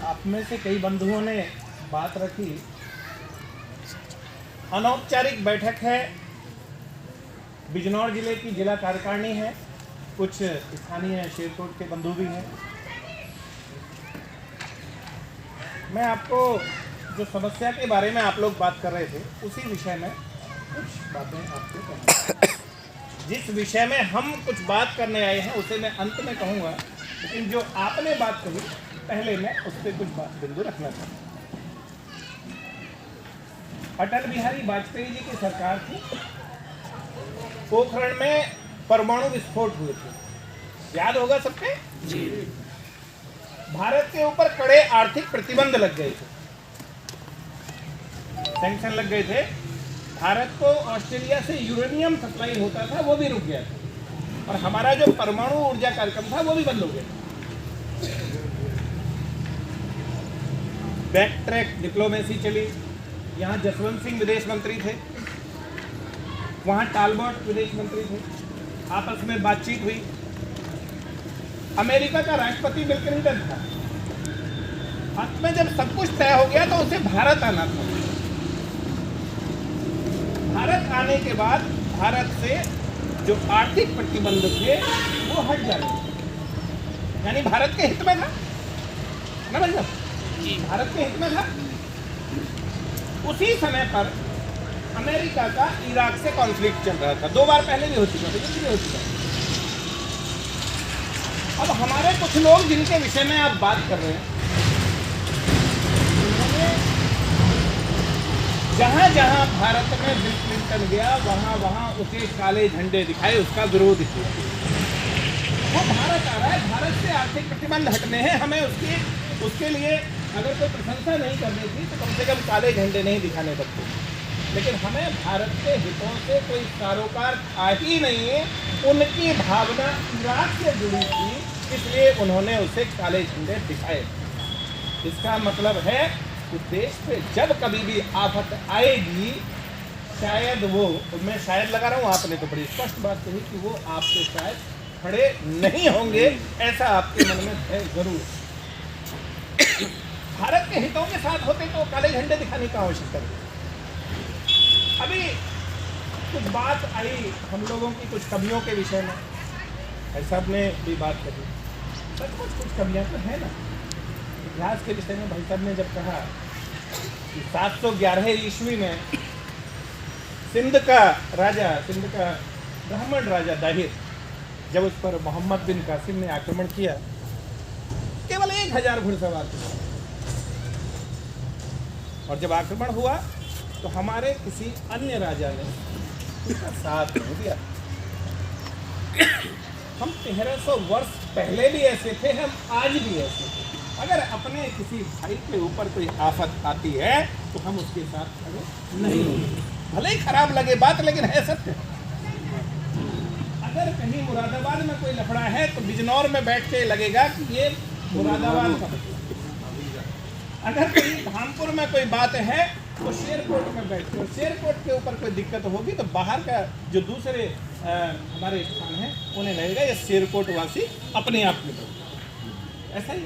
आप में से कई बंधुओं ने बात रखी, अनौपचारिक बैठक है, बिजनौर जिले की जिला कार्यकारिणी है, कुछ स्थानीय शेरकोट के बंधु भी हैं। मैं आपको जो समस्या के बारे में आप लोग बात कर रहे थे उसी विषय में कुछ बातें आपको कहूँगा। जिस विषय में हम कुछ बात करने आए हैं उसे मैं अंत में कहूँगा, लेकिन जो आपने बात कही पहले मैं उस पर कुछ बात बिंदु रखना चाहूँगा। अटल बिहारी वाजपेयी जी की सरकार थी, पोखरण में परमाणु विस्फोट हुए थे, याद होगा सबके जी। भारत के ऊपर कड़े आर्थिक प्रतिबंध लग गए थे, सैंक्शन लग गए थे। भारत को ऑस्ट्रेलिया से यूरेनियम सप्लाई होता था वो भी रुक गया था, और हमारा जो परमाणु ऊर्जा कार्यक्रम था वो भी बंद हो गया। बैक ट्रैक डिप्लोमेसी चली, यहाँ जसवंत सिंह विदेश मंत्री थे, वहाँ टालबॉट विदेश मंत्री थे, आपस में बातचीत हुई। अमेरिका का राष्ट्रपति बिल क्लिंटन था, अंत में जब सब कुछ तय हो गया तो उसे भारत आना था। भारत आने के बाद भारत से जो आर्थिक प्रतिबंध थे वो हट जाने, यानी भारत के हित में था ना भाई साहब, भारत के हित में था। उसी समय पर अमेरिका का इराक से कॉन्फ्लिक्ट चल रहा था, 2 बार पहले भी हो चुका। अब हमारे कुछ लोग जिनके विषय में आप बात कर रहे हैं, जहां जहां भारत में बिल क्लिंटन गया वहां वहां उसे काले झंडे दिखाए, उसका विरोध किया। वो भारत आ रहा है, भारत से आर्थिक प्रतिबंध हटने हैं, हमें उसके लिए अगर कोई प्रशंसा नहीं करनी थी तो कम से कम काले झंडे नहीं दिखाने पड़ते। लेकिन हमें भारत के हितों से कोई सरोकार था ही नहीं है, उनकी भावना इराक से जुड़ी थी, इसलिए उन्होंने उसे काले झंडे दिखाए। इसका मतलब है कि देश पे जब कभी भी आफत आएगी, शायद वो, मैं शायद लगा रहा हूँ, आपने तो बड़ी स्पष्ट बात कही कि वो आपसे शायद खड़े नहीं होंगे, ऐसा आपके मन में है जरूर। भारत के हितों के साथ होते तो काले झंडे दिखाने का आवश्यकता है। अभी कुछ बात आई हम लोगों की कुछ कमियों के विषय में, भाई साहब ने भी बात करी, सचमुच कुछ कमियां तो है ना। इतिहास के विषय में भाई साहब ने जब कहा कि 711 ईस्वी में सिंध का ब्राह्मण राजा दाहिर, जब उस पर मोहम्मद बिन कासिम ने आक्रमण किया, केवल 1000 घुड़सवार थे, और जब आक्रमण हुआ तो हमारे किसी अन्य राजा ने उसका साथ नहीं दिया। हम 1300 वर्ष पहले भी ऐसे थे, हम आज भी ऐसे थे। अगर अपने किसी भाई के ऊपर कोई आफत आती है तो हम उसके साथ खड़े नहीं होंगे, भले ही खराब लगे बात, लेकिन है सत्य। अगर कहीं मुरादाबाद में कोई लफड़ा है तो बिजनौर में बैठ के लगेगा कि ये मुरादाबाद का, अगर कहीं धामपुर में कोई बात है तो शेरकोट में बैठते, और शेरकोट के ऊपर कोई दिक्कत होगी तो बाहर का जो दूसरे हमारे स्थान है उन्हें लगेगा ये शेरकोट वासी अपने आप में बैठे। ऐसा ही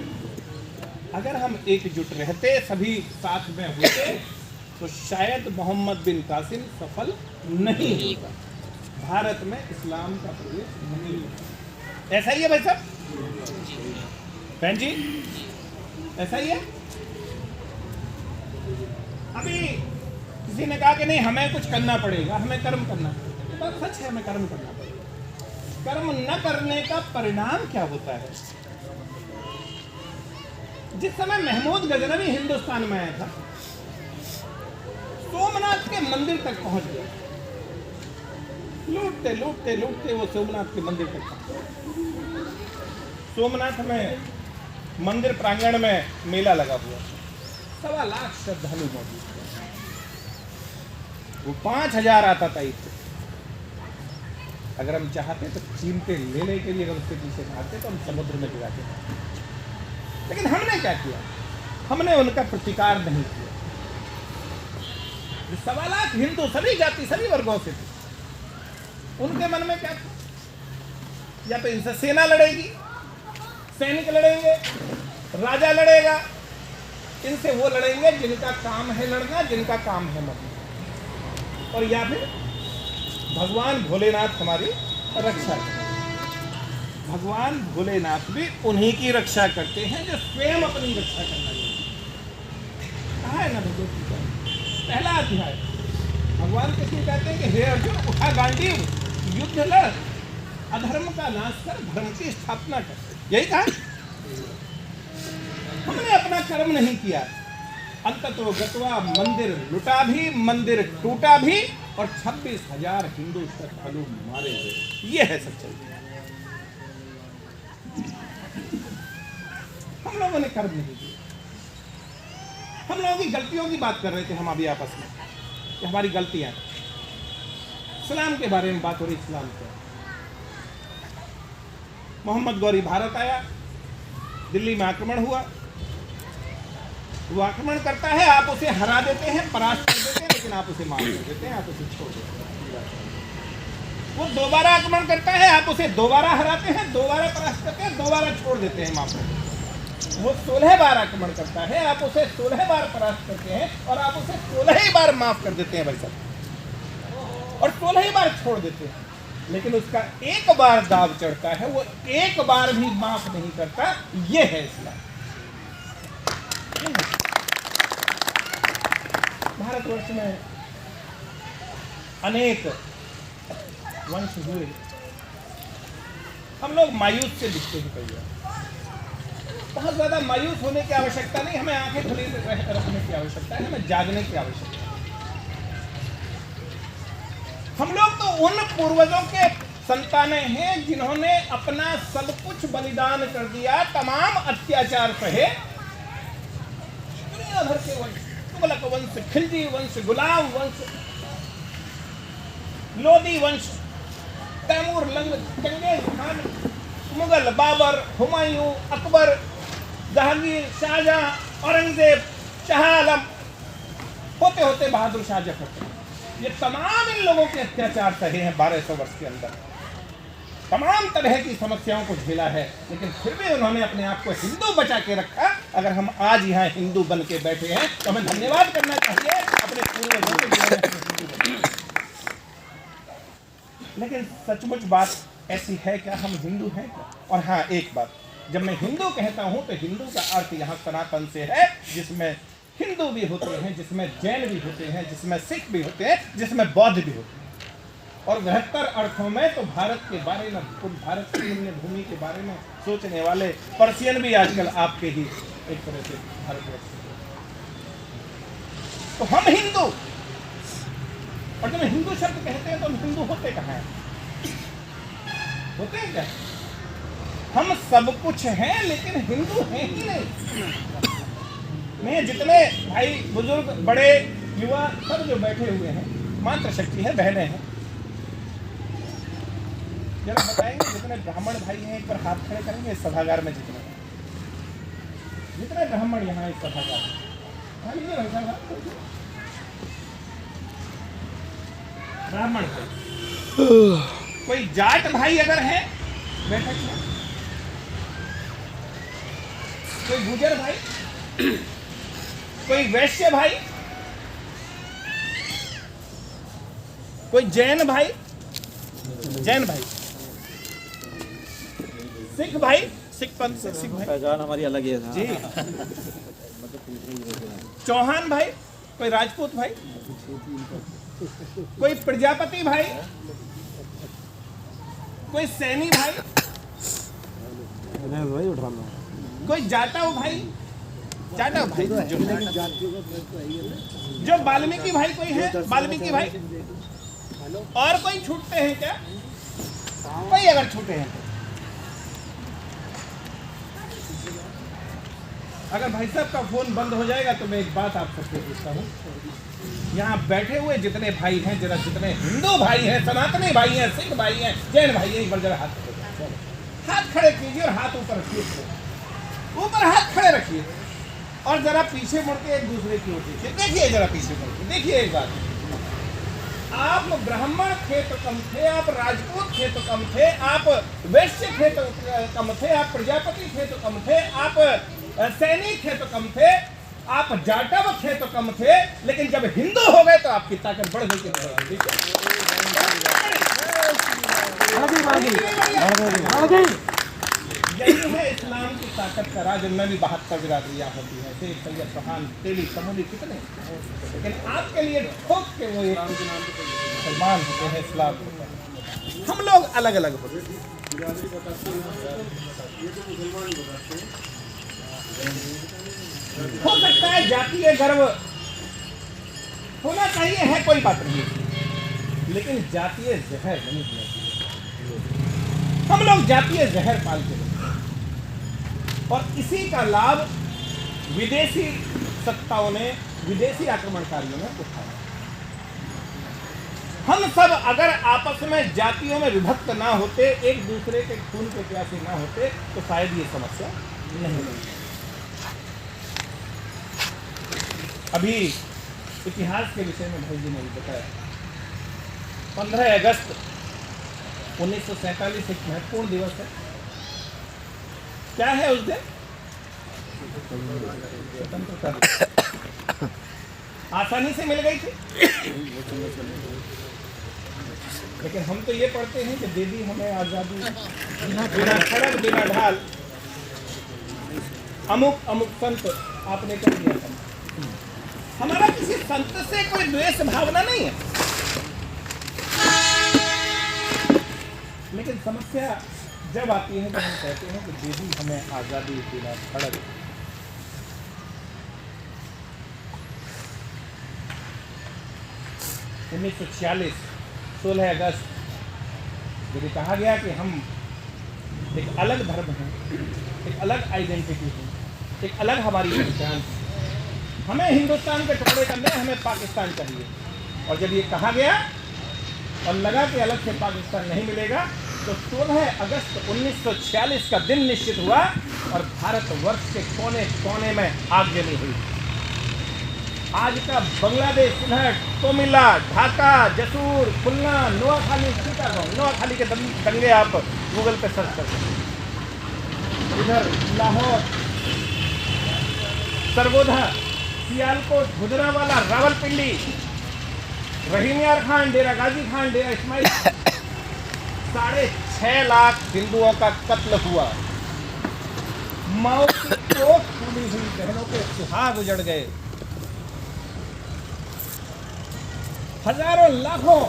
अगर हम एकजुट रहते, सभी साथ में होते, तो शायद मोहम्मद बिन कासिम सफल नहीं होगा, भारत में इस्लाम का प्रवेश नहीं होगा। ऐसा ही है भाई साहब, बहन जी, ऐसा ही है। अभी किसी ने कहा कि नहीं हमें कुछ करना पड़ेगा, हमें कर्म करना पड़ेगा, ये बात सच है, हमें कर्म करना पड़ेगा। कर्म न करने का परिणाम क्या होता है? जिस समय महमूद गजनवी हिंदुस्तान में आया था, सोमनाथ के मंदिर तक पहुंच गया, लूटते लूटते लूटते वो सोमनाथ के मंदिर तक पहुंचा। सोमनाथ में मंदिर प्रांगण में मेला लगा हुआ, 1.25 लाख श्रद्धालु मौजूद थे, वो 5000 आता था इससे। अगर हम चाहते तो कीमतें लेने के लिए अगर उसके पीछे भागते तो हम समुद्र में गिराते, लेकिन हमने क्या किया? हमने उनका प्रतिकार नहीं किया। 1.25 लाख हिंदू, सभी जाति सभी वर्गों से थे, उनके मन में क्या था? या तो इनसे सेना लड़ेगी, सैनिक लड़ेंगे, राजा लड़ेगा, इनसे वो लड़ेंगे जिनका काम है लड़ना, जिनका काम है मरना, और या फिर भगवान भोलेनाथ हमारी रक्षा करें। भगवान भोलेनाथ भी उन्हीं की रक्षा करते हैं जो स्वयं अपनी रक्षा करना चाहिए। कहा है ना भगवत गीता में पहला अध्याय, भगवान कृष्ण कहते हैं कि हे अर्जुन, उठा गांडीव, युद्ध लड़, अधर्म का नाश कर, धर्म की स्थापना कर। यही कहा। हमने अपना कर्म नहीं किया, अंततो गत्वा मंदिर लुटा भी, मंदिर टूटा भी, और 26,000 हिंदू श्रद्धालु मारे गए। ये है सच्चाई। हम लोगों ने कर्म नहीं किया। हम लोगों की गलतियों की बात कर रहे थे हम अभी आपस में, कि हमारी गलतियां। इस्लाम के बारे में बात हो रही। इस्लाम से मोहम्मद गौरी भारत आया, दिल्ली में आक्रमण हुआ। वो आक्रमण करता है, आप उसे हरा देते हैं, परास्त कर देते हैं, लेकिन आप उसे माफ कर देते हैं, आप उसे छोड़ देते हैं। वो दोबारा आक्रमण करता है, आप उसे दोबारा हराते हैं, दोबारा परास्त करते हैं, दोबारा छोड़ देते हैं, माफ कर देते हैं। वो 16 बार आक्रमण करता है, आप उसे 16 बार परास्त करते हैं, और आप उसे 16 ही बार माफ कर देते हैं भाई साहब, और 16 ही बार छोड़ देते हैं। लेकिन उसका एक बार दाव चढ़ता है, वो एक बार भी माफ नहीं करता। ये है इस्लाम। भारतवर्ष में अनेक वंश हुए, हम लोग मायूस से दिखते हैं। कई बहुत ज्यादा मायूस होने की आवश्यकता नहीं, हमें आंखें खुली रखने की आवश्यकता है, हमें जागने की आवश्यकता है। हम लोग तो उन पूर्वजों के संतानें हैं जिन्होंने अपना सब कुछ बलिदान कर दिया, तमाम अत्याचार सहे। दुनिया भर के वंश, तुगलक वंश, खिलजी वंश, गुलाम वंश, लोदी वंश, Taimur lung, Genghis Khan, Mughal, Babar, Humayun, Akbar, Jahangir, Shahjahan, Aurangzeb, Shah Alam, होते होते बहादुर शाह जफर, ये तमाम इन लोगों के अत्याचार सहे हैं 1200 वर्ष के अंदर। तमाम तरह की समस्याओं को झेला है, लेकिन फिर भी उन्होंने अपने आप को हिंदू बचा के रखा। अगर हम आज यहाँ हिंदू बन के बैठे हैं तो हमें धन्यवाद करना चाहिए अपने पूर्वजों के। लेकिन सचमुच बात ऐसी है क्या, हम हिंदू हैं क्या? और हाँ, एक बात, जब मैं हिंदू कहता हूं तो हिंदू का अर्थ यहाँ सनातन से है, जिसमें हिंदू भी होते हैं, जिसमें जैन भी होते हैं, जिसमें सिख भी होते हैं, जिसमें बौद्ध भी होते हैं। और 72 अर्थों में तो भारत के बारे में, भारत की पुण्य भूमि के बारे में सोचने वाले पर्शियन भी आजकल आपके ही एक तरह से भारतवर्ष। तो हम हिंदू, और जब हिंदू शब्द कहते हैं तो हम हिंदू होते कहाँ हैं? होते हैं क्या? हम सब कुछ हैं लेकिन हिंदू हैं ही नहीं। मैं जितने भाई बुजुर्ग, बड़े, युवा सब जो बैठे हुए हैं, मातृशक्ति है, बहनें हैं, जरा बताएंगे जितने ब्राह्मण भाई हैं एक बार हाथ खड़े करेंगे इस सभागार में, जितने ब्राह्मण यहाँ इस सभागार में, ब्राह्मण कोई जाट भाई अगर है बैठक में, कोई गुजर भाई, कोई वैश्य भाई, कोई जैन भाई, जैन भाई, सिख भाई, सिख पंथ से सिख भाई, पहचान हमारी अलग है जी, चौहान भाई, कोई राजपूत भाई, कोई प्रजापति भाई, कोई सैनी भाई, कोई जाटव भाई, जाटव भाई जो वाल्मीकि भाई कोई है, वाल्मीकि भाई, और कोई छूटते हैं क्या? कोई अगर छूटे हैं तो अगर भाई साहब का फोन बंद हो जाएगा तो मैं एक बात आप सबसे पूछता हूँ, यहाँ बैठे हुए जितने भाई हैं, जरा जितने हिंदू भाई हैं, सनातनी भाई हैं, सिख भाई हैं, जैन भाई हैं, एक बार जरा हाथ खड़े कीजिए और हाथ ऊपर रखिए, ऊपर हाथ खड़े रखिए और जरा पीछे मुड़ के एक दूसरे की ओर देखिए, देखिए जरा पीछे मुड़ के देखिए एक बात, आप ब्राह्मण थे तो कम थे, आप राजपूत थे तो कम थे, आप वैश्य थे तो कम थे, आप प्रजापति थे तो कम थे, आप सैनिक थे तो कम थे, आप जाटव थे तो कम थे, लेकिन जब हिंदू हो गए तो आपकी ताकत बढ़ गई। यही है इस्लाम की ताकत का राज। उनमें भी 72 बिरादरियाँ होती हैं, शेख सैयद चौहान तेली समूली कितने, लेकिन आपके लिए ठोक के वो एक मुसलमान होते हैं, इस्लाम होता है। हम लोग अलग अलग होते हैं। हो सकता है जातीय गर्व होना चाहिए, है कोई बात नहीं, लेकिन जातीय जहर नहीं होना चाहिए। हम लोग जातीय जहर पालते हैं और इसी का लाभ विदेशी सत्ताओं ने, विदेशी आक्रमणकारियों ने उठाया। हम सब अगर आपस में जातियों में विभक्त ना होते, एक दूसरे के खून के प्यासे ना होते, तो शायद ये समस्या नहीं होती। अभी इतिहास के विषय में भाई जी ने बताया, 15 अगस्त 1947 एक महत्वपूर्ण दिवस है। क्या है उस दिन? स्वतंत्रता। आसानी से मिल गई थी, लेकिन हम तो ये पढ़ते हैं कि दे दी हमें आजादी बिना खड़ग बिना ढाल, अमुक अमुक संत आपने कर दिया था। हमारा किसी संत से कोई द्वेष भावना नहीं है, लेकिन समस्या जब आती है तो हम कहते हैं कि दे दी हमें आजादी बिना खड़ग। उन्नीस 16 अगस्त जब कहा गया कि हम एक अलग धर्म हैं, एक अलग आइडेंटिटी है, एक अलग हमारी पहचान, हमें हिंदुस्तान के टुकड़े करने, हमें पाकिस्तान चाहिए। और जब ये कहा गया और लगा कि अलग से पाकिस्तान नहीं मिलेगा, तो 16 अगस्त 1946 का दिन निश्चित हुआ और भारतवर्ष के कोने कोने में आग जली हुई। आज का बांग्लादेश, सिलहट, कोमिला, ढाका, जसूर, खुलना, नोआखाली, चिटागोंग, नोआखाली के दंगे आप गूगल पे सर्च कर सकते हैं। इधर लाहौर, सरगोधा, सियालकोट, गुजरांवाला, रावलपिंडी, रहीम यार खान, डेरा गाजी खान, डेरा इस्माइल, 6.5 लाख हिंदुओं का कत्ल हुआ। माओ की कोख खुली हुई बहनों के सुहाग उजड़ गए। हजारों लाखों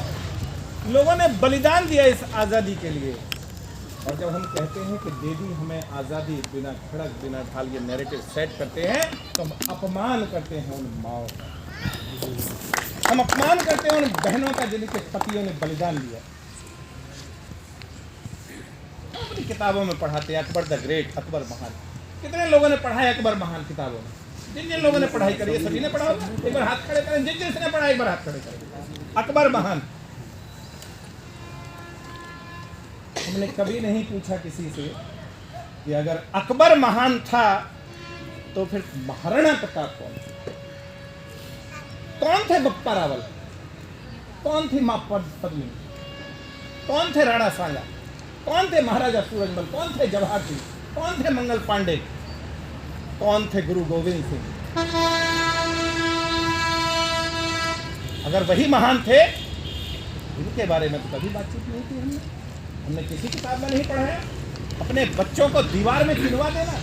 लोगों ने बलिदान दिया इस आज़ादी के लिए। और जब हम कहते हैं कि दे दी हमें आज़ादी बिना खड़ग बिना ढाल, ये नैरेटिव सेट करते हैं, तो हम अपमान करते हैं उन माओ का, हम अपमान करते हैं उन बहनों का जिनके पतियों ने बलिदान दिया। अपनी किताबों में पढ़ाते हैं अकबर द ग्रेट, अकबर महान। कितने लोगों ने पढ़ा है अकबर महान किताबों में? जिन जिन लोगों ने पढ़ाई करी है सभी ने पढ़ा होगा। एक बार हाथ खड़े करें, जिन जिसने पढ़ा एक बार हाथ खड़े करें। अकबर महान। हमने कभी नहीं पूछा किसी से कि अगर अकबर महान था तो फिर महाराणा प्रताप कौन थे? कौन थे बप्पा रावल? कौन थी मां पद्मिनी? कौन थे राणा सांगा? कौन थे महाराजा सूरजमल? कौन थे जवाहर सिंह? कौन थे मंगल पांडे? कौन थे गुरु गोविंद सिंह? अगर वही महान थे, इनके बारे में तो कभी बातचीत नहीं की हमने किसी किताब में नहीं पढ़ा है। अपने बच्चों को दीवार में चिनवा देना,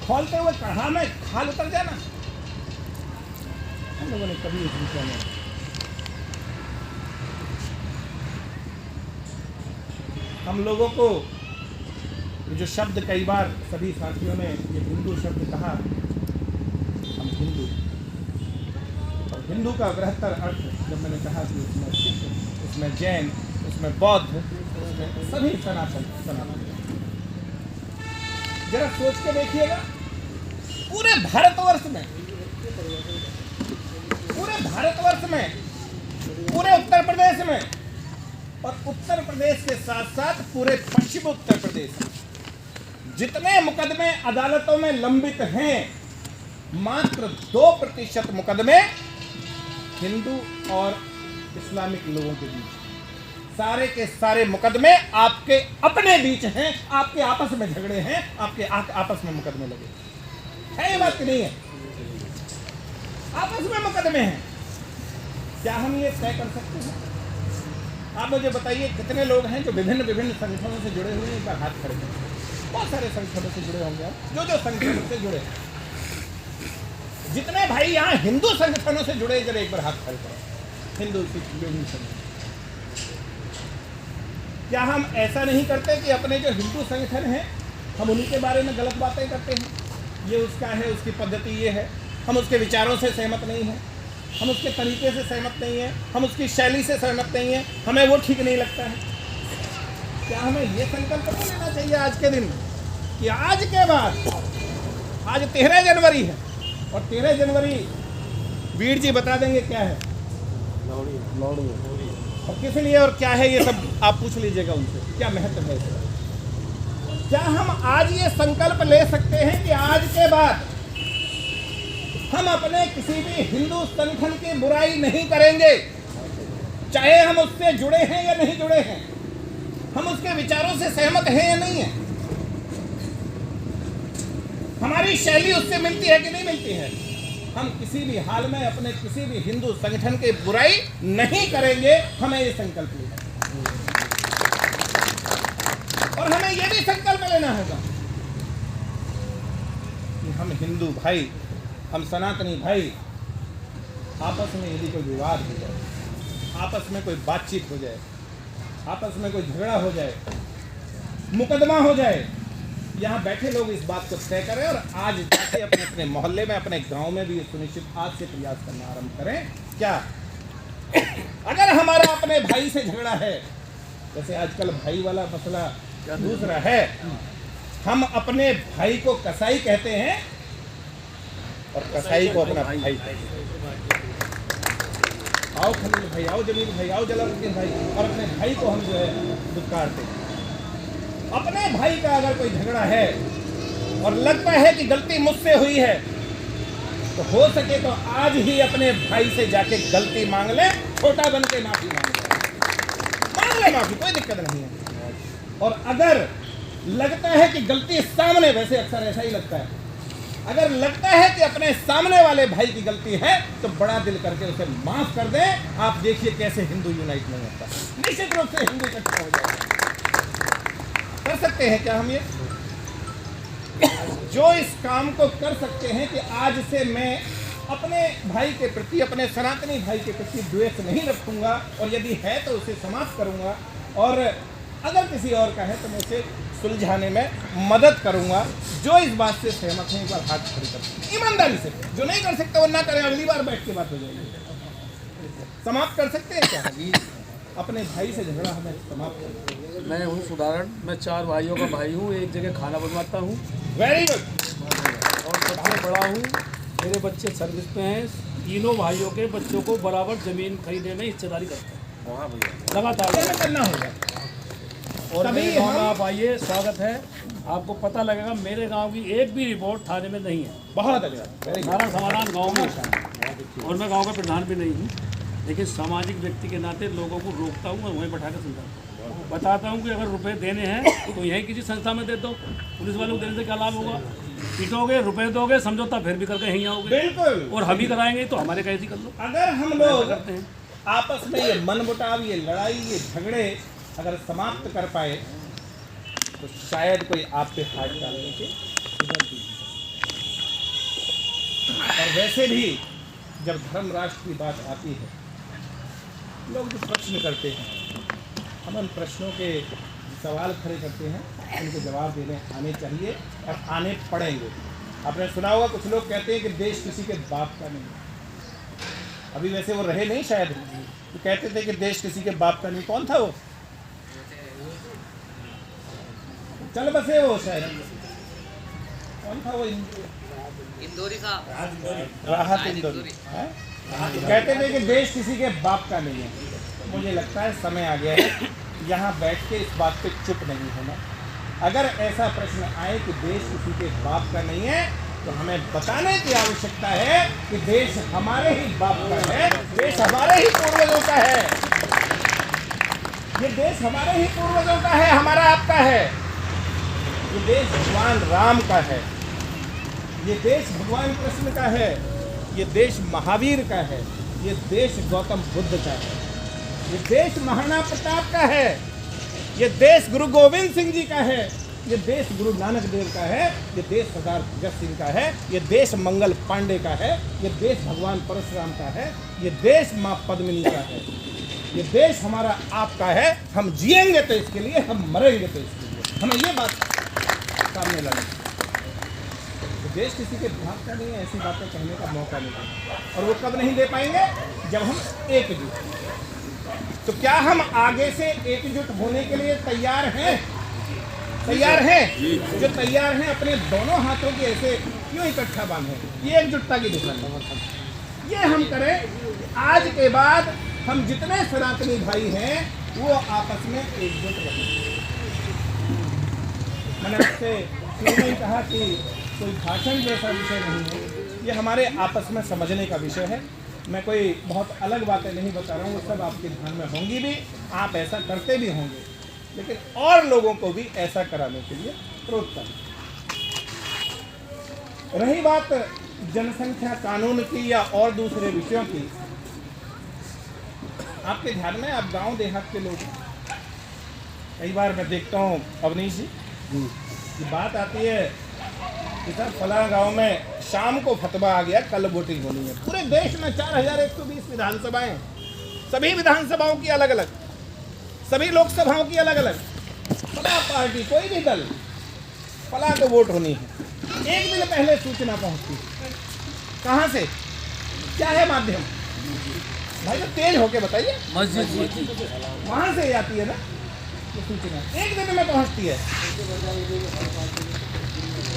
खोलते हुए कढ़ा में खाल उतर जाना, हम लोगों ने कभी इस विषय में हम लोगों को जो शब्द कई बार सभी साथियों ने ये हिंदू शब्द कहा, हम हिंदू, और हिंदू का बृहत्तर अर्थ जब मैंने कहा कि उसमें सिख, उसमें जैन, उसमें बौद्ध, उसमें सभी सनातन। जरा सोच के देखिएगा, पूरे भारतवर्ष में, पूरे उत्तर प्रदेश में, और उत्तर प्रदेश के साथ साथ पूरे पश्चिम उत्तर प्रदेश में जितने मुकदमे अदालतों में लंबित हैं, मात्र 2% मुकदमे हिंदू और इस्लामिक लोगों के बीच। सारे के सारे मुकदमे आपके अपने बीच हैं, आपके आपस में झगड़े हैं, आपके आपस में मुकदमे लगे हैं। ये बात नहीं है? आपस में मुकदमे हैं। क्या हम ये तय कर सकते हैं? आप मुझे बताइए कितने लोग हैं जो विभिन्न विभिन्न संगठनों से जुड़े हुए हैं? एक बार हाथ खड़े करें। बहुत सारे संगठनों से जुड़े होंगे आप, जो संगठनों से जुड़े हैं। जितने भाई यहाँ हिंदू संगठनों से जुड़े, जरा एक बार हाथ खड़े करें। हिंदू संगठन, क्या हम ऐसा नहीं करते कि अपने जो हिंदू संगठन हैं हम उन्हीं के बारे में गलत बातें करते हैं? ये उसका है, उसकी पद्धति ये है, हम उसके विचारों से सहमत नहीं हैं, हम उसके तरीके से सहमत नहीं हैं, हम उसकी शैली से सहमत नहीं हैं, हमें वो ठीक नहीं लगता है। क्या हमें ये संकल्प नहीं लेना चाहिए आज के दिन कि आज के बाद, आज 13 जनवरी है और 13 जनवरी वीर जी बता देंगे क्या है? लोहड़ी। और किस लिए और क्या है ये सब आप पूछ लीजिएगा उनसे, क्या महत्व है इसका। क्या हम आज ये संकल्प ले सकते हैं कि आज के बाद हम अपने किसी भी हिंदू संगठन की बुराई नहीं करेंगे, चाहे हम उससे जुड़े हैं या नहीं जुड़े हैं, हम उसके विचारों से सहमत हैं या नहीं है, हमारी शैली उससे मिलती है कि नहीं मिलती है, हम किसी भी हाल में अपने किसी भी हिंदू संगठन की बुराई नहीं करेंगे। हमें ये संकल्प लेना और हमें यह भी संकल्प लेना होगा कि हम हिंदू भाई, हम सनातनी भाई आपस में यदि कोई विवाद हो जाए, आपस में कोई बातचीत हो जाए, आपस में कोई झगड़ा हो जाए, मुकदमा हो जाए, यहाँ बैठे लोग इस बात को तय करें और आज जाके अपने अपने मोहल्ले में, अपने गांव में भी सुनिश्चित आज से प्रयास करना आरंभ करें। क्या अगर हमारा अपने भाई से झगड़ा है, जैसे आजकल भाई वाला मसला दूसरा है, हम अपने भाई को कसाई कहते हैं और कसाई को अपना भाई, आओ खलील भाई, आओ जमील भाई, आओ जलालुद्दीन भाई, और अपने भाई को हम जो है दुत्कारते हैं। अपने भाई का अगर कोई झगड़ा है और लगता है कि गलती मुझसे हुई है, तो हो सके तो आज ही अपने भाई से जाके गलती मांग ले, छोटा बन के माफी मांग ले, माफी, कोई दिक्कत नहीं है। और अगर लगता है कि गलती सामने, वैसे अक्सर ऐसा ही लगता है, अगर लगता है कि अपने सामने वाले भाई की गलती है तो बड़ा दिल करके उसे माफ कर दें। आप देखिए कैसे हिंदू यूनाइट नहीं होता, निश्चित रूप से हिंदू इकट्ठा हो जाएगा। कर सकते हैं क्या हम ये? जो इस काम को कर सकते हैं कि आज से मैं अपने भाई के प्रति, अपने सनातनी भाई के प्रति द्वेष नहीं रखूंगा और यदि है तो उसे समाप्त करूंगा, और अगर किसी और का है तो मैं उसे सुलझाने में मदद करूंगा। जो इस बात से सहमत है एक बार हाथ खड़े कर, ईमानदारी से। जो नहीं कर सकते वो ना करें, अगली बार बैठ के बात हो जाएगी। समाप्त कर सकते हैं क्या अपने भाई से झगड़ा? हमें समाप्त कर। मैं हूँ सुधारण, मैं 4 भाइयों का भाई हूँ, एक जगह खाना बनवाता हूँ। Very good. और सबसे बड़ा हूँ, मेरे बच्चे सर्विस पे हैं। तीनों भाइयों के बच्चों को बराबर ज़मीन खरीदने में हिस्सेदारी करते हैं लगातार करना होगा। और मेरे गाँव में आप आइए, स्वागत है। आपको पता लगेगा मेरे गांव की एक भी रिपोर्ट थाने में नहीं है। बहुत अच्छा, सारा समाधान गांव में है। और मैं गांव का प्रधान भी नहीं हूँ, लेकिन सामाजिक व्यक्ति के नाते लोगों को रोकता हूँ और वहीं बैठा कर समझाता हूँ। बताता हूँ कि अगर रुपए देने हैं तो यहीं किसी संस्था में दे दो। पुलिस वालों को देने से क्या लाभ होगा? पीटोगे, रुपए दोगे, समझौता फिर भी करके यहीं आओगे। बिल्कुल। और हम ही कराएंगे तो हमारे कैसे कर लो। अगर हम लोग करते हैं आपस में ये मनमुटाव, ये लड़ाई, ये झगड़े अगर समाप्त कर पाए तो शायद कोई आप पे हाथ डालने के सुधर भी। और वैसे भी जब धर्म राष्ट्र की बात आती है, लोग जो प्रश्न करते हैं, हम उन प्रश्नों के सवाल खड़े करते हैं, उनको जवाब देने आने चाहिए और आने पड़ेंगे। आपने सुना होगा कुछ लोग कहते हैं कि देश किसी के बाप का नहीं। अभी वैसे वो रहे नहीं शायद, तो कहते थे कि देश किसी के बाप का नहीं। कौन था वो? चल बसे वो शायद, कौन था वो? इंदौरी साहब, राहत इंदौरी। कहते थे कि देश किसी के बाप का नहीं है। मुझे लगता है समय आ गया है यहाँ बैठ के इस बात पे चुप नहीं होना। अगर ऐसा प्रश्न आए कि देश किसी के बाप का नहीं है तो हमें बताने की आवश्यकता है कि देश हमारे ही बाप का है, देश हमारे ही पूर्वजों का है। ये देश हमारे ही पूर्वजों का है, हमारा आपका है। ये देश भगवान राम का है, ये देश भगवान कृष्ण का है, ये देश महावीर का है, ये देश गौतम बुद्ध का है, ये देश महाराणा प्रताप का है, ये देश गुरु गोविंद सिंह जी का है, ये देश गुरु नानक देव का है, ये देश सरदार भगत सिंह का है, ये देश मंगल पांडे का है, ये देश भगवान परशुराम का है, ये देश माँ पद्मिनी का है, ये देश हमारा आपका है। हम जिएंगे तो इसके लिए, हम मरेंगे तो इसके लिए। हमें ये बात सामने लानी, तो देश किसी के भाग का नहीं है, ऐसी बातें कहने का मौका नहीं है। और वो कब नहीं दे पाएंगे? जब हम एकजुट। तो क्या हम आगे से एकजुट होने के लिए तैयार हैं? तैयार हैं? जो तैयार हैं अपने दोनों हाथों के ऐसे क्यों इकट्ठा बांधे? ये एकजुटता की निशानी। ये हम करें, आज के बाद हम जितने सनातनी भाई हैं वो आपस में एकजुट रहें। मैंने आपसे क्यों नहीं कहा कि कोई भाषण जैसा विषय नहीं है, ये हमारे आपस में समझने का विषय है। मैं कोई बहुत अलग बातें नहीं बता रहा हूँ, वो सब आपके ध्यान में होंगी भी, आप ऐसा करते भी होंगे, लेकिन और लोगों को भी ऐसा कराने के लिए प्रोत्साहन। रही बात जनसंख्या कानून की या और दूसरे विषयों की, आपके ध्यान में, आप गांव देहात के लोग, कई बार मैं देखता हूँ अवनीश जी की बात आती है कि सर फलां गांव में शाम को फतवा आ गया, कल वोटिंग होनी है। पूरे देश में 4120 विधानसभाएं, सभी विधानसभाओं की अलग अलग, सभी लोकसभाओं की अलग अलग, फलां पार्टी कोई भी दल, फलां को वोट होनी है। एक दिन पहले सूचना पहुंचती, कहाँ से, क्या है माध्यम? भाई तो तेज होके बताइए। मस्जिद वहाँ से आती है ना ये सूचना, एक दिन में पहुंचती है,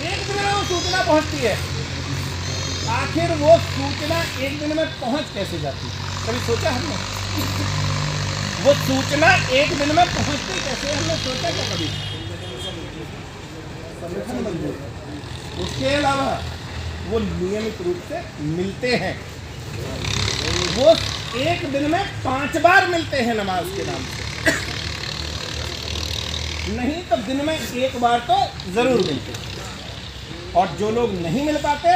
एक दिन में वो सूचना पहुंचती है। आखिर वो सूचना एक दिन में पहुंच कैसे जाती है? कभी सोचा हमने? वो सूचना एक दिन में पहुंचती कैसे, हमने सोचा क्या कभी? संगठन मजबूत है, उसके अलावा वो नियमित रूप से मिलते हैं। वो एक दिन में 5 बार मिलते हैं नमाज के नाम से, नहीं तो दिन में 1 बार तो जरूर मिलते हैं। और जो लोग नहीं मिल पाते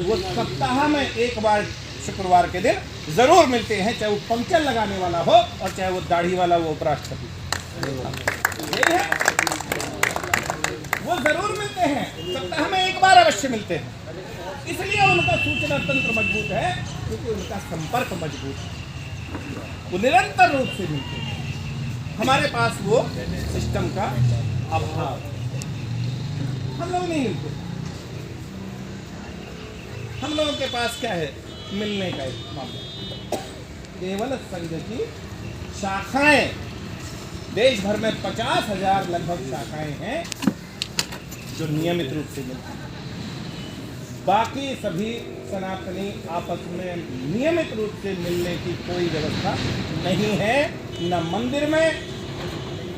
वो सप्ताह में 1 बार शुक्रवार के दिन जरूर मिलते हैं, चाहे वो पंक्चर लगाने वाला हो और चाहे वो दाढ़ी वाला वो उपराष्ट्रपति, यही है, वो जरूर मिलते हैं, सप्ताह में 1 बार अवश्य मिलते हैं। इसलिए उनका सूचना तंत्र मजबूत है, क्योंकि उनका संपर्क मजबूत है, वो निरंतर रूप से मिलते हैं। हमारे पास वो सिस्टम का अभाव, हम लोग नहीं मिलते। हम लोगों के पास क्या है? मिलने का एक मामला, केवल संघ की शाखाएं, देश भर में 50,000 लगभग शाखाएं हैं जो नियमित रूप से मिलती हैं। बाकी सभी सनातनी आपस में नियमित रूप से मिलने की कोई व्यवस्था नहीं है, न मंदिर में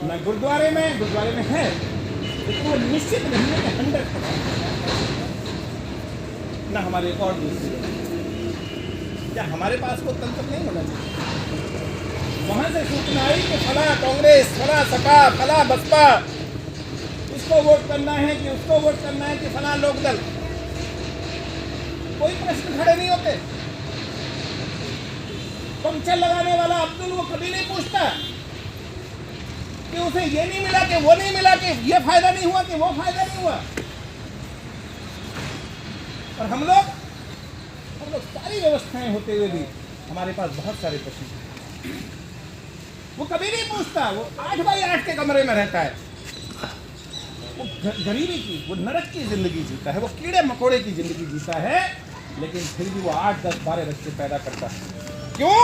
न गुरुद्वारे में। गुरुद्वारे में है लेकिन वो निश्चित नहीं है कि 100%, न हमारे और दूसरे। क्या हमारे पास वो तंत्र नहीं होना चाहिए? वहाँ से सूचना आई कि फला कांग्रेस, फला सपा, फला बसपा, इसको वोट करना है कि उसको वोट करना है कि फला लोकदल, कोई प्रश्न खड़े नहीं होते। पंक्चर लगाने वाला अब्दुल वो कभी नहीं पूछता कि उसे ये नहीं मिला कि वो नहीं मिला, कि ये फायदा नहीं हुआ कि वो फायदा नहीं हुआ। और हम लोग सारी व्यवस्थाएं होते हुए भी हमारे पास बहुत सारे प्रश्न, वो कभी नहीं पूछता। वो 8 बाई 8 के कमरे में रहता है, वो गरीबी की, वो नरक की जिंदगी जीता है, वो कीड़े मकोड़े की जिंदगी जीता है, लेकिन फिर भी वो 8, 10, 12 बच्चे पैदा करता है। क्यों?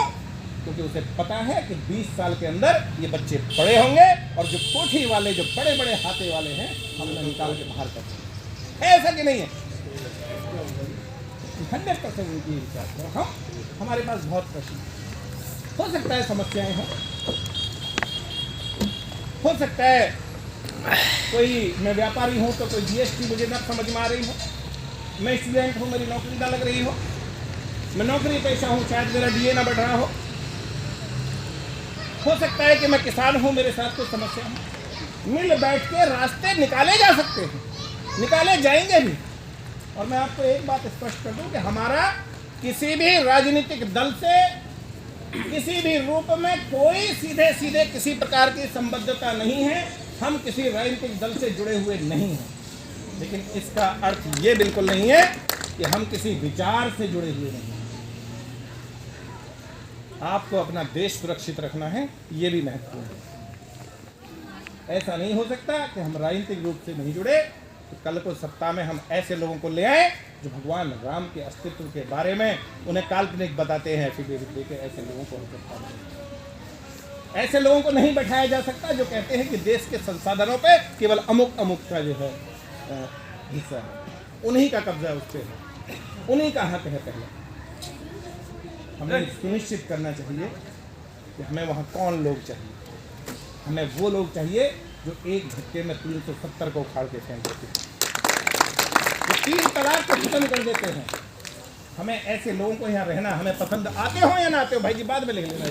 क्योंकि उसे पता है कि 20 साल के अंदर ये बच्चे बड़े होंगे और जो कोठी वाले, जो बड़े बड़े हाथे वाले हैं, हम उन्हें निकाल के बाहर करते हैं। ऐसा कि नहीं है? 100% उनकी विचार। हम हमारे पास बहुत प्रश्न, हो सकता है समस्याएं हो सकता है कोई, मैं व्यापारी हूँ तो कोई जीएसटी मुझे न समझ में आ रही हो, मैं स्टूडेंट हूँ मेरी नौकरी ना लग रही हो, मैं नौकरी पेशा हूँ शायद मेरा डीए ना बढ़ रहा हो सकता है कि मैं किसान हूँ मेरे साथ कोई समस्या हो। मिल बैठ के रास्ते निकाले जा सकते हैं, निकाले जाएंगे भी। और मैं आपको एक बात स्पष्ट कर दूं कि हमारा किसी भी राजनीतिक दल से किसी भी रूप में कोई सीधे सीधे किसी प्रकार की संबद्धता नहीं है। हम किसी राजनीतिक दल से जुड़े हुए नहीं हैं, लेकिन इसका अर्थ ये बिल्कुल नहीं है कि हम किसी विचार से जुड़े हुए नहीं हैं। आपको अपना देश सुरक्षित रखना है, ये भी महत्वपूर्ण है। ऐसा नहीं हो सकता कि हम राजनीतिक रूप से नहीं जुड़े तो कल को सत्ता में हम ऐसे लोगों को ले आए जो भगवान राम के अस्तित्व के बारे में उन्हें काल्पनिक बताते हैं। एफिडेविट देके ऐसे लोगों को हम सत्ता में, ऐसे लोगों को नहीं बैठाया जा सकता जो कहते हैं कि देश के संसाधनों पे केवल अमुक अमुक का जो है हिस्सा है, उन्हीं का कब्जा उस पर है, उन्हीं का हक है। पहले हमें सुनिश्चित करना चाहिए कि हमें वहाँ कौन लोग चाहिए। हमें वो लोग चाहिए जो एक झटके में 370 को उखाड़ के फेंक देते हैं, जो 3 तलाक को खत्म कर देते हैं। हमें ऐसे लोगों को यहाँ रहना, हमें पसंद आते हो या ना आते हो, भाई जी बाद में लिख लेना,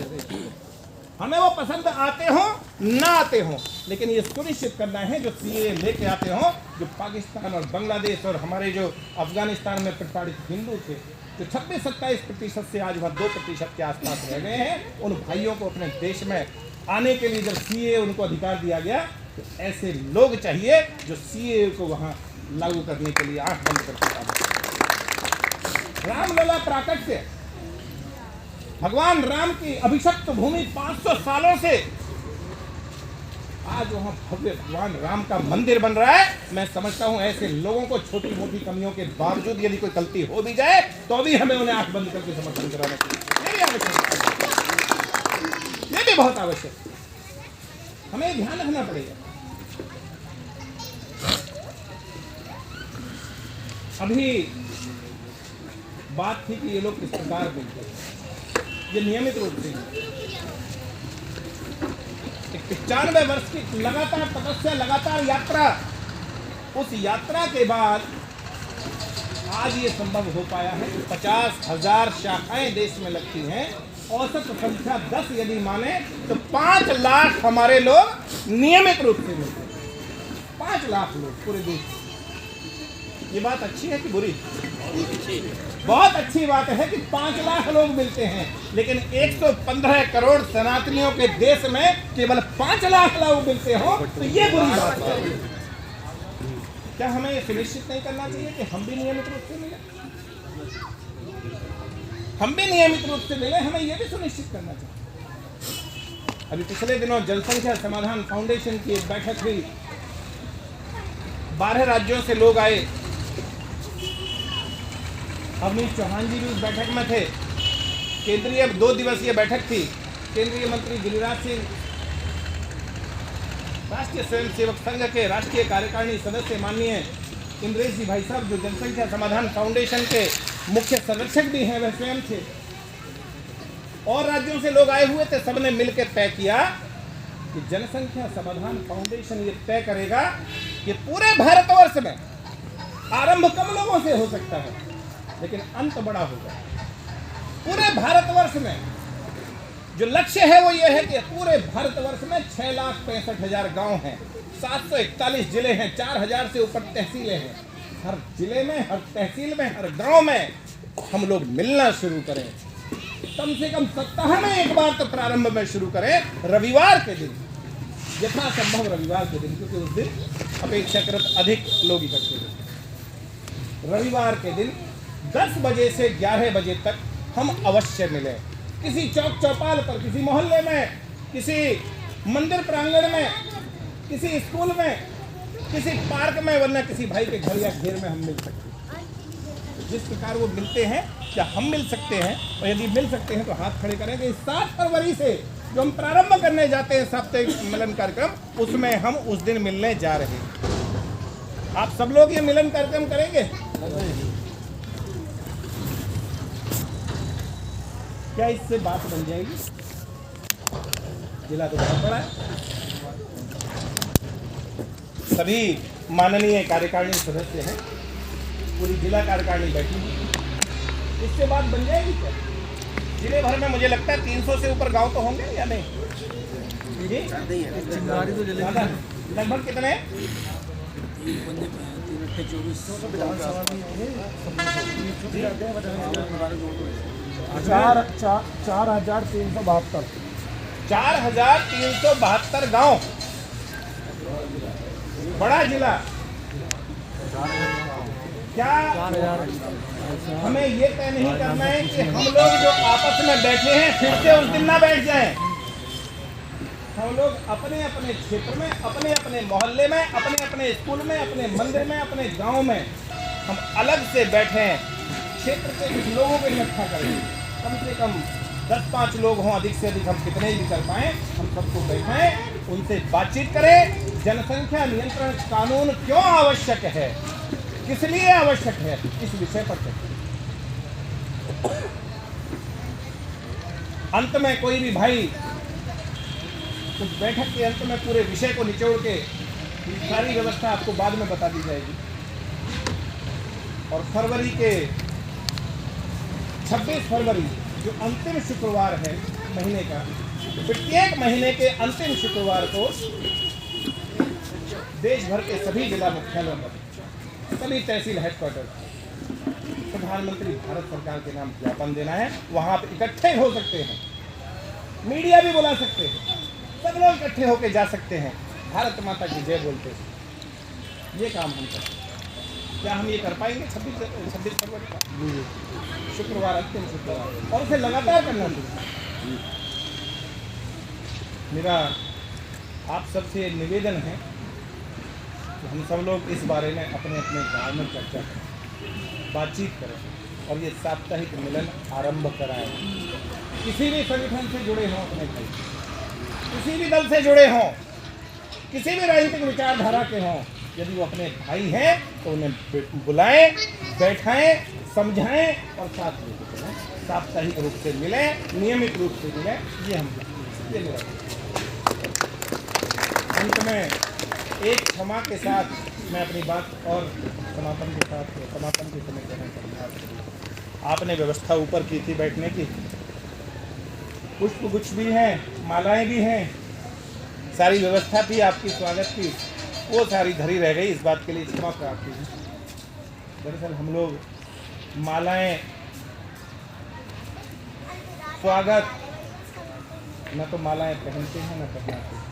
हमें वो पसंद आते हो ना आते हो, लेकिन ये सुनिश्चित करना है जो सीए लेके आते हो, जो पाकिस्तान और बांग्लादेश और हमारे जो अफगानिस्तान में प्रताड़ित हिंदू थे, जो 26-27% से आज वहाँ 2% के आसपास रह गए हैं, उन भाइयों को अपने देश में आने के लिए जब सीए उनको अधिकार दिया गया तो ऐसे लोग चाहिए जो सीए को वहाँ लागू करने के लिए आंख बंद करके काम करें। रामलला प्राकट्य, भगवान राम की अभिषिक्त भूमि 500 सालों से आज वहाँ भव्य भगवान राम का मंदिर बन रहा है। मैं समझता हूँ ऐसे लोगों को छोटी मोटी कमियों के बावजूद यदि कोई गलती हो भी जाए तो भी हमें उन्हें आंख बंद करके समर्थन कराना चाहिए। ये भी आवश्यक है, ये भी बहुत आवश्यक है, हमें ध्यान रखना पड़ेगा। अभी बात थी कि ये लोग किस प्रकार बोलते हैं, ये नियमित रूप से 95 वर्ष की लगातार तपस्या, लगातार यात्रा, उस यात्रा के बाद आज ये संभव हो पाया है कि 50,000 शाखाएं देश में लगती हैं। औसत संख्या 10 यदि माने तो 5 लाख हमारे लोग नियमित रूप से मिलते हैं। 5 लाख लोग पूरे देश में। ये बात अच्छी है कि बुरी? बहुत अच्छी बात है कि 5 लाख लोग मिलते हैं, लेकिन 115 करोड़ सनातनियों के देश में केवल 5 लाख लोग मिलते हो तो ये बुरी बात है। क्या हमें ये सुनिश्चित नहीं करना चाहिए कि हम भी नियमित रूप से मिले? हम भी नियमित रूप से मिले, हमें ये भी सुनिश्चित करना चाहिए। अभी पिछले दिनों जनसंख्या समाधान फाउंडेशन की एक बैठक हुई, 12 राज्यों से लोग आए। अवनीश चौहान जी भी उस बैठक में थे। केंद्रीय 2 दिवसीय बैठक थी। केंद्रीय मंत्री गिरिराज सिंह, राष्ट्रीय स्वयंसेवक संघ के राष्ट्रीय कार्यकारिणी सदस्य माननीय इंद्रेश जी भाई साहब, जो जनसंख्या समाधान फाउंडेशन के मुख्य संरक्षक भी हैं, वह स्वयं थे। और राज्यों से लोग आए हुए थे। सबने मिलकर तय किया कि जनसंख्या समाधान फाउंडेशन ये तय करेगा कि पूरे भारतवर्ष में आरंभ कम लोगों से हो सकता है लेकिन अंत बड़ा होगा। पूरे भारतवर्ष में जो लक्ष्य है वो ये है कि पूरे भारतवर्ष में 6,65,000 गांव हैं, 741 जिले हैं, 4,000 से ऊपर तहसीलें हैं। हर जिले में, हर तहसील में, हर गांव में हम लोग मिलना शुरू करें। कम से कम सप्ताह में एक बार तो प्रारंभ में शुरू करें, रविवार के दिन, यथासंभव रविवार के दिन, क्योंकि उस दिन अपेक्षाकृत अधिक लोग इकट्ठे होते। रविवार के दिन 10 बजे से 11 बजे तक हम अवश्य मिलें, किसी चौक चौपाल पर, किसी मोहल्ले में, किसी मंदिर प्रांगण में, किसी स्कूल में, किसी पार्क में, वरना किसी भाई के घर या घेर में हम मिल सकते हैं। जिस प्रकार वो मिलते हैं क्या हम मिल सकते हैं? और यदि मिल सकते हैं तो हाथ खड़े करेंगे। इस 7 फरवरी से जो हम प्रारंभ करने जाते हैं साप्ताहिक मिलन कार्यक्रम, उसमें हम उस दिन मिलने जा रहे हैं। आप सब लोग ये मिलन कार्यक्रम करेंगे? क्या इससे बात बन जाएगी? जिला तो बहुत बड़ा है, सभी माननीय कार्यकारिणी सदस्य हैं, पूरी जिला कार्यकारिणी बैठी है, इससे बात बन जाएगी क्या? जिले भर में मुझे लगता है 300 से ऊपर गांव तो होंगे या नहीं? लगभग कितने? के 24 चार 4,372 4,372 गांव, बड़ा जिला। क्या हमें ये तय नहीं करना है कि हम लोग जो आपस में बैठे हैं फिर से उस दिन ना बैठ जाएं? हम लोग अपने अपने क्षेत्र में, अपने अपने मोहल्ले में, अपने अपने स्कूल में, अपने मंदिर में, अपने गांव में हम अलग से बैठे हैं। क्षेत्र के कुछ लोगों को इकट्ठा करें, कम से कम 10-5 लोग हों, अधिक से अधिक हम कितने भी कर पाएँ, हम सबको बैठाएं, उनसे बातचीत करें। जनसंख्या नियंत्रण कानून क्यों आवश्यक है, किस लिए आवश्यक है, इस विषय पर चर्चा। अंत में कोई भी भाई कुछ बैठक के अंत में पूरे विषय को निचोड़ के सारी व्यवस्था आपको बाद में बता दी जाएगी। और फरवरी के 26 फरवरी जो अंतिम शुक्रवार है महीने का, प्रत्येक महीने के अंतिम शुक्रवार को देश भर के सभी जिला मुख्यालयों पर, सभी तहसील हेडक्वार्टर, प्रधानमंत्री भारत सरकार के नाम ज्ञापन देना है। वहां पर इकट्ठे हो सकते हैं, मीडिया भी बुला सकते हैं, सब लोग इकट्ठे होकर जा सकते हैं, भारत माता की जय बोलते हैं। ये काम हम करते हैं। क्या हम ये कर पाएंगे 26 फरवरी का शुक्रवार, अंतिम शुक्रवार, और उसे लगातार करना चाहिए। मेरा आप सबसे निवेदन है कि हम सब लोग इस बारे में अपने अपने गाँव में चर्चा करें, बातचीत करें और ये साप्ताहिक मिलन आरंभ कराएं। किसी भी संगठन से जुड़े हों अपने भाई, किसी भी दल से जुड़े हों, किसी भी राजनीतिक विचारधारा के हों, यदि वो अपने भाई हैं तो उन्हें बुलाएं, बैठाएं, समझाएं और साथ लेकर चलें, साप्ताहिक रूप से मिलें, नियमित रूप से मिलें। ये हम ये मेरा अंत में एक क्षमा के साथ मैं अपनी बात और समापन के समय कहना चाहूँगा। आपने व्यवस्था ऊपर की थी बैठने की, पुष्प गुच्छ भी हैं, मालाएं भी हैं, सारी व्यवस्था थी आपकी स्वागत की, वो सारी धरी रह गई। इस बात के लिए क्षमा प्राप्त कीजिए। दरअसल हम लोग मालाएं, स्वागत न तो मालाएं पहनते हैं न पहनाते हैं।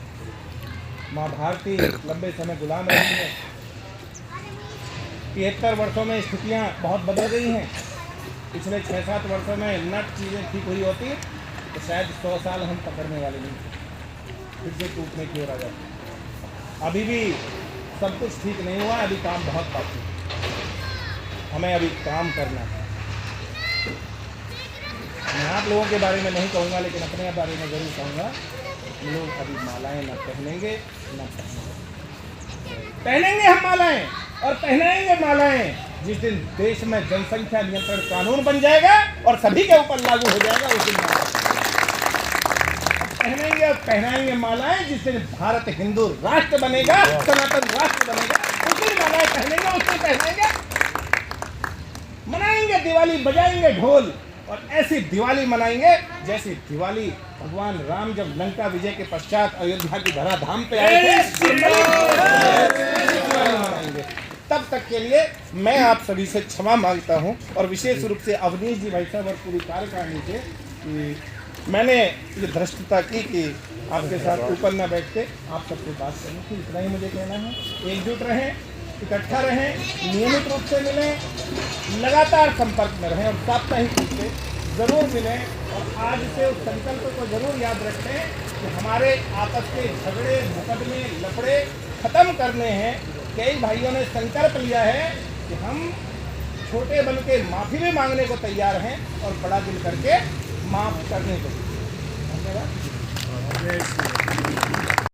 माँ भारती लंबे समय गुलाम रही है। 73 वर्षों में स्थितियाँ बहुत बदल गई हैं। पिछले 6-7 वर्षों में नट चीज़ें ठीक हुई होती तो शायद 100 साल हम पकड़ने वाले नहीं थे, फिर से टूटने की ओर आ जाते। अभी भी सब कुछ ठीक नहीं हुआ, अभी काम बहुत बाकी है, हमें अभी काम करना है। मैं आप लोगों के बारे में नहीं कहूँगा, लेकिन अपने बारे में ज़रूर कहूँगा। हम लोग अभी मालाएं न पहनेंगे न पहनेंगे हम मालाएं और पहनाएंगे मालाएं जिस दिन देश में जनसंख्या नियंत्रण कानून बन जाएगा और सभी के ऊपर लागू हो जाएगा, उस दिन पहनेंगे और पहनाएंगे मालाएं। जिस दिन भारत हिंदू राष्ट्र बनेगा, सनातन राष्ट्र बनेगा, उस दिन मालाएं पहनेंगे, उस दिन पहनाएंगे, मनाएंगे दिवाली, बजाएंगे ढोल और ऐसी दिवाली मनाएंगे जैसी दिवाली भगवान राम जब लंका विजय के पश्चात अयोध्या की धराधाम पे आए थे, मनाएंगे। तब तक के लिए मैं आप सभी से क्षमा मांगता हूं और विशेष रूप से अवनीश जी भाई साहब और पूरी कार्यकारिणी से कि मैंने ये धृष्टता की कि आपके साथ ऊपर न बैठते आप सबसे बात करनी थी। इतना ही मुझे कहना है। एकजुट रहें, इकट्ठा रहें, नियमित रूप से मिलें, लगातार संपर्क में रहें और साप्ताहिक रूप से ज़रूर मिलें। और आज से उस संकल्प को ज़रूर याद रखें कि हमारे आपस के झगड़े, मुकदमे, लफड़े ख़त्म करने हैं। कई भाइयों ने संकल्प लिया है कि हम छोटे बन के माफ़ी भी मांगने को तैयार हैं और बड़ा दिल करके माफ़ करने को। धन्यवाद।